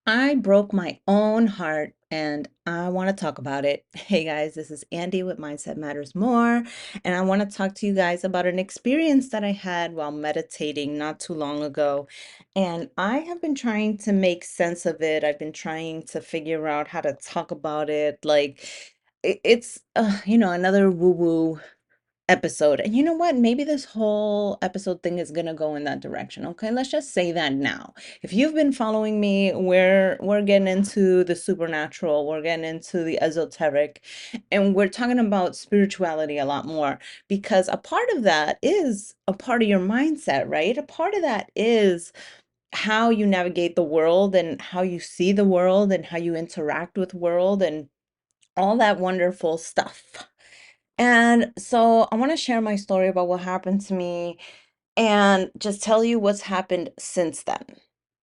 I broke my own heart and I want to talk about it. Hey guys, this is Andy with Mindset Matters More, and I want to talk to you guys about an experience that I had while meditating not too long ago. And I have been trying to make sense of it. I've been trying to figure out how to talk about it. It's another woo-woo episode. And you know what? Maybe this whole episode thing is gonna go in that direction. Okay, let's just say that now. If you've been following me, we're getting into the supernatural, we're getting into the esoteric, and we're talking about spirituality a lot more because a part of that is a part of your mindset, right? A part of that is how you navigate the world and how you see the world and how you interact with world and all that wonderful stuff. And so I want to share my story about what happened to me and just tell you what's happened since then.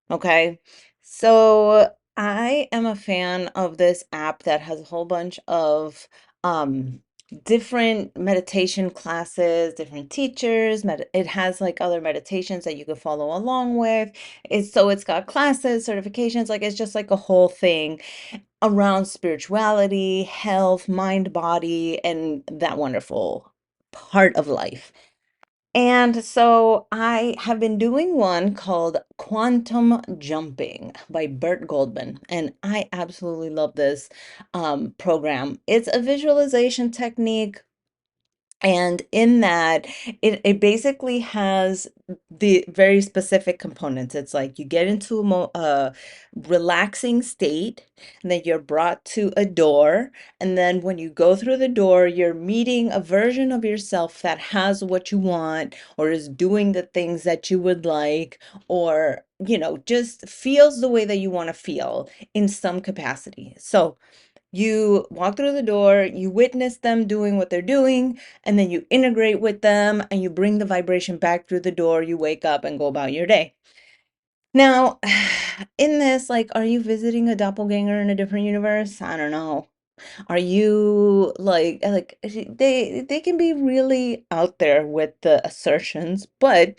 Okay. So I am a fan of this app that has a whole bunch of um different meditation classes, different teachers. It has like other meditations that you can follow along with. It's got classes, certifications, like it's just like a whole thing around spirituality, health, mind, body, and that wonderful part of life. And so I have been doing one called Quantum Jumping by Bert Goldman, and I absolutely love this program. It's a visualization technique, and in that, it basically has the very specific components. It's like you get into a relaxing state, and then you're brought to a door. And then when you go through the door, you're meeting a version of yourself that has what you want, or is doing the things that you would like, or, just feels the way that you want to feel in some capacity. So, you walk through the door, you witness them doing what they're doing, and then you integrate with them and you bring the vibration back through the door. You wake up and go about your day. Now, in this, like, are you visiting a doppelganger in a different universe? I don't know. Are you they can be really out there with the assertions, but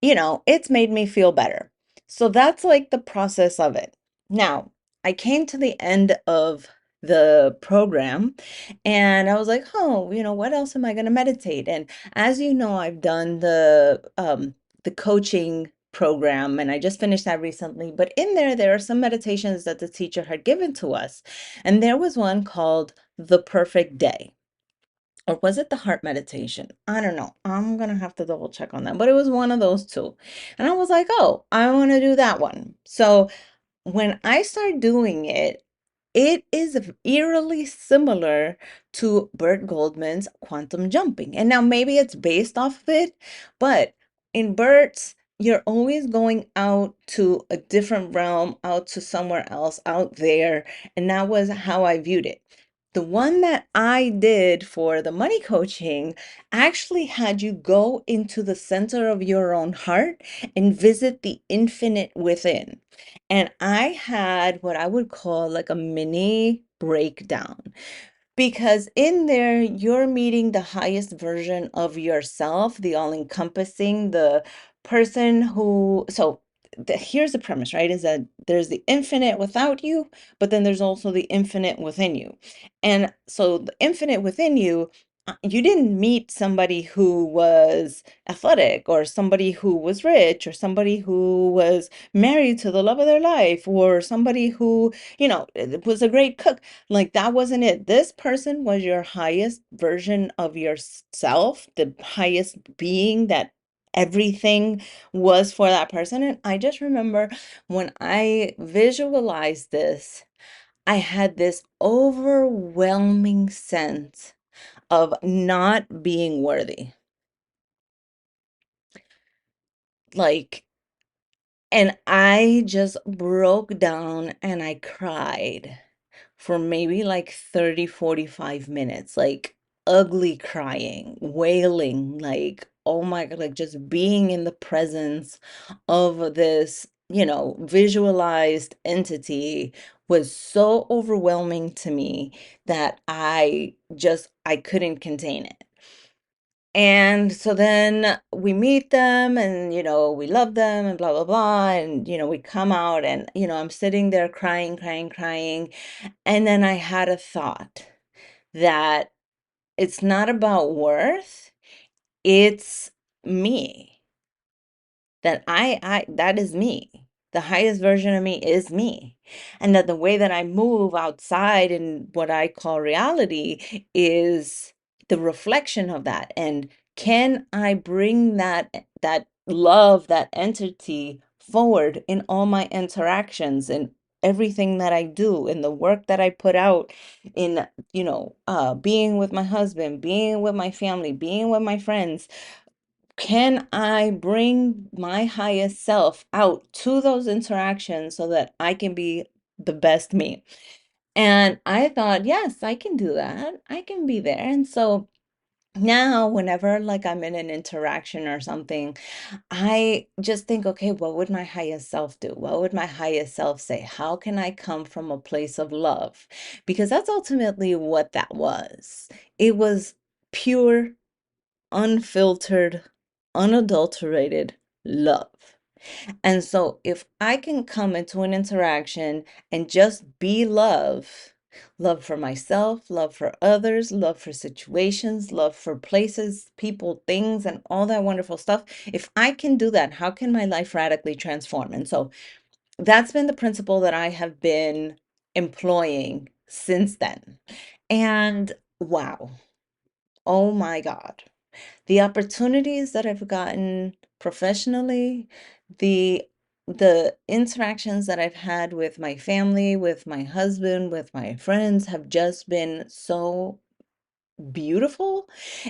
it's made me feel better. So that's like the process of it. Now, I came to the end of the program and I was like, oh, what else am I going to meditate? And as you know, I've done the coaching program and I just finished that recently, but in there are some meditations that the teacher had given to us. And there was one called The Perfect Day. Or was it the heart meditation? I don't know. I'm gonna have to double check on that. But it was one of those two. And I was like, oh, I want to do that one. So when I start doing it, it is eerily similar to Bert Goldman's quantum jumping. And now maybe it's based off of it, but in Bert's, you're always going out to a different realm, out to somewhere else, out there. And that was how I viewed it. The one that I did for the money coaching actually had you go into the center of your own heart and visit the infinite within. And I had what I would call like a mini breakdown because in there, you're meeting the highest version of yourself, the all-encompassing, the person here's the premise, right? Is that there's the infinite without you, but then there's also the infinite within you. And so the infinite within you, you didn't meet somebody who was athletic or somebody who was rich or somebody who was married to the love of their life or somebody who, was a great cook. Like that wasn't it. This person was your highest version of yourself, the highest being that everything was for that person. And I just remember when I visualized this, I had this overwhelming sense of not being worthy. Like, and I just broke down and I cried for maybe like 30, 45 minutes, like ugly crying, wailing, like, oh my God, like just being in the presence of this, visualized entity was so overwhelming to me that I couldn't contain it. And so then we meet them and, we love them and blah, blah, blah. And, we come out and, I'm sitting there crying, crying, crying. And then I had a thought that it's not about worth, it's me. That that is me. The highest version of me is me. And that the way that I move outside in what I call reality is the reflection of that. And can I bring that love, that entity forward in all my interactions and everything that I do, in the work that I put out, in, being with my husband, being with my family, being with my friends? Can I bring my highest self out to those interactions so that I can be the best me? And I thought, yes, I can do that. I can be there. And so now, whenever like I'm in an interaction or something, I just think, okay, what would my highest self do? What would my highest self say? How can I come from a place of love? Because that's ultimately what that was. It was pure, unfiltered, unadulterated love. And so if I can come into an interaction and just be love, love for myself, love for others, love for situations, love for places, people, things, and all that wonderful stuff, if I can do that, how can my life radically transform? And so that's been the principle that I have been employing since then. And wow, oh my God, the opportunities that I've gotten professionally, the the interactions that I've had with my family, with my husband, with my friends have just been so beautiful.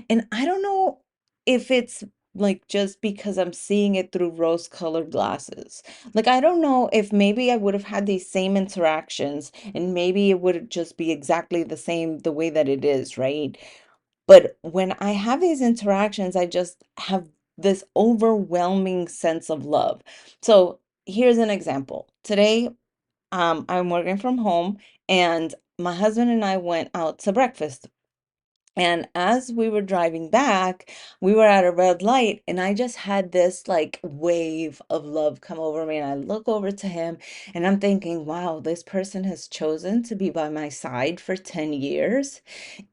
And I don't know if it's like just because I'm seeing it through rose-colored glasses. Like, I don't know if maybe I would have had these same interactions and maybe it would just be exactly the same the way that it is, right? But when I have these interactions, I just have this overwhelming sense of love. So here's an example. Today, I'm working from home and my husband and I went out to breakfast. And as we were driving back, we were at a red light, and I just had this like wave of love come over me. And I look over to him, and I'm thinking, wow, this person has chosen to be by my side for 10 years.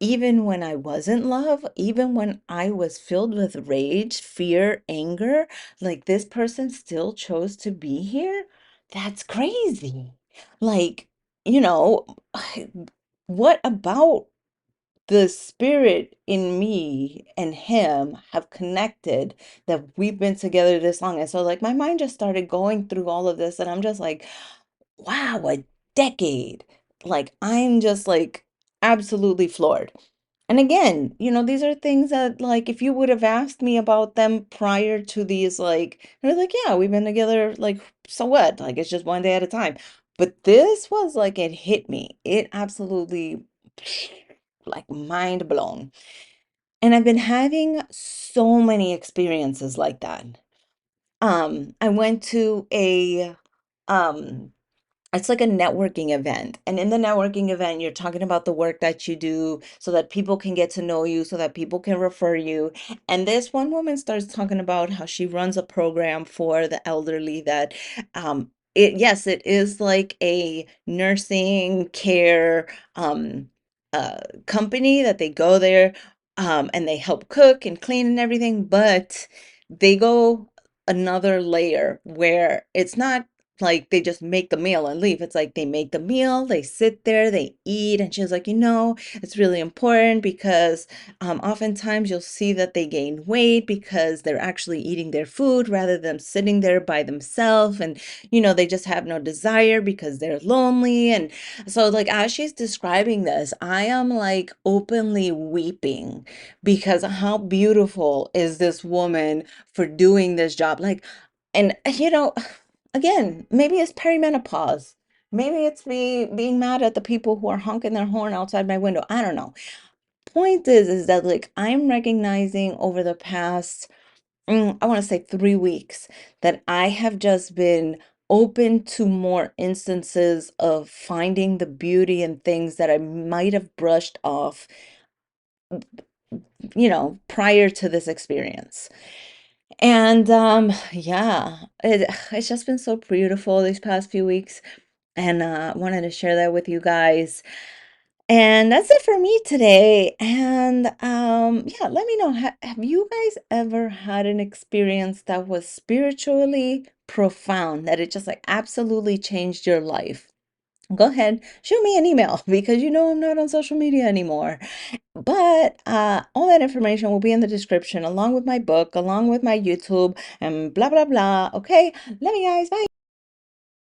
Even when I wasn't love, even when I was filled with rage, fear, anger, like this person still chose to be here. That's crazy. Like, you know, what about the spirit in me and him have connected that we've been together this long? And so like my mind just started going through all of this and I'm just like, wow, a decade. Like I'm just like absolutely floored. And again, these are things that like if you would have asked me about them prior to these, like they're like, yeah, we've been together, like, so what? Like it's just one day at a time. But this was like it hit me. It absolutely like mind blown. And I've been having so many experiences like that. I went to a um it's like a networking event. And in the networking event, you're talking about the work that you do so that people can get to know you, so that people can refer you. And this one woman starts talking about how she runs a program for the elderly that yes, it is like a nursing care uh company that they go there and they help cook and clean and everything, but they go another layer where it's not like they just make the meal and leave. It's like they make the meal, they sit there, they eat. And she was like, it's really important because oftentimes you'll see that they gain weight because they're actually eating their food rather than sitting there by themselves. And, they just have no desire because they're lonely. And so, like, as she's describing this, I am like openly weeping because how beautiful is this woman for doing this job? Like, and, again, maybe it's perimenopause. Maybe it's me being mad at the people who are honking their horn outside my window. I don't know. Point is that like I'm recognizing over the past, I want to say 3 weeks, that I have just been open to more instances of finding the beauty in things that I might have brushed off prior to this experience. And yeah, it's just been so beautiful these past few weeks, and wanted to share that with you guys. And that's it for me today. And yeah, let me know, have you guys ever had an experience that was spiritually profound, that it just like absolutely changed your life? Go ahead, shoot me an email because I'm not on social media anymore. But all that information will be in the description, along with my book, along with my YouTube, and blah, blah, blah. Okay, love you guys. Bye.